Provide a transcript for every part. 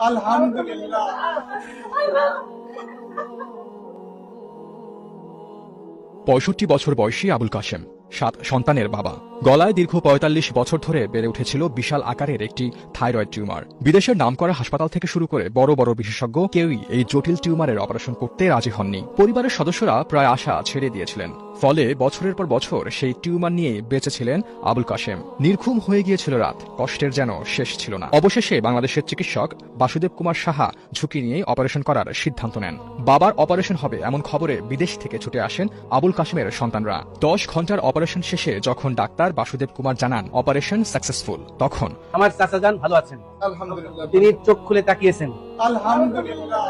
আলহামদুলিল্লাহ। ৬৫ বছর বয়সী আবুল কাশেম ৭ সন্তানের বাবা। গলায় দীর্ঘ ৪৫ বছর ধরে বেড়ে উঠেছিল বিশাল আকারের একটি থাইরয়েড টিউমার। বিদেশের নামকরা হাসপাতাল থেকে শুরু করে বড় বড় বিশেষজ্ঞ কেউই এই জটিল টিউমারের অপারেশন করতে রাজি হননি। পরিবারের সদস্যরা প্রায় আশা ছেড়ে দিয়েছিলেন। ফলে বছরের পর বছর সেই টিউমার নিয়ে বেঁচেছিলেন আবুল কাশেম। নির্ঘুম হয়ে গিয়েছিল রাত, কষ্টের যেন শেষ ছিল না। অবশেষে বাংলাদেশের চিকিৎসক বাসুদেব কুমার সাহা ঝুঁকি নিয়ে অপারেশন করার সিদ্ধান্ত নেন। বাবার অপারেশন হবে এমন খবরে বিদেশ থেকে ছুটে আসেন আবুল কাশেমের সন্তানরা। ১০ ঘন্টার অপারেশন শেষে যখন ডাক্তার বাসুদেব কুমার জানান অপারেশন সাকসেসফুল, তখন আমার চাচা যান ভালো আছেন, আলহামদুলিল্লাহ। তিনি চোখ খুলে তাকিয়েছেন। আলহামদুলিল্লাহ।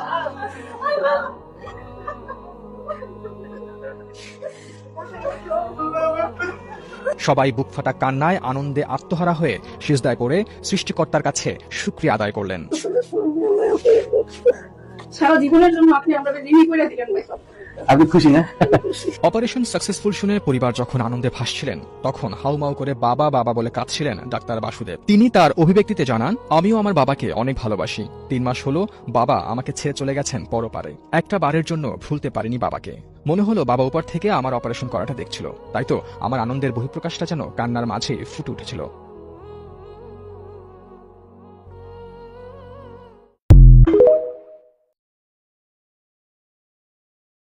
সবাই বুকফাটা কান্নায় আনন্দে আত্মহারা হয়ে সিজদায় পড়ে সৃষ্টিকর্তার কাছে শুকরিয়া আদায় করলেন। সারা জীবনের জন্য আপনি আমাদের ঋণী করে দিলেন ভাই। আপনি খুশি না? অপারেশন সাকসেসফুল শুনে পরিবার যখন আনন্দে ভাসছিলেন, তখন হাউমাউ করে বাবা বাবা বলে কাঁদছিলেন ডাক্তার বাসুদেব। তিনি তার অভিব্যক্তিতে জানান, আমিও আমার বাবাকে অনেক ভালোবাসি। ৩ মাস হলো বাবা আমাকে ছেড়ে চলে গেছেন পরপারে। একটা বারের জন্য ভুলতে পারিনি বাবাকে। মনে হলো বাবা উপর থেকে আমার অপারেশন করাটা দেখছিল, তাই তো আমার আনন্দের বহিঃপ্রকাশটা যেন কান্নার মাঝে ফুটে উঠেছিল।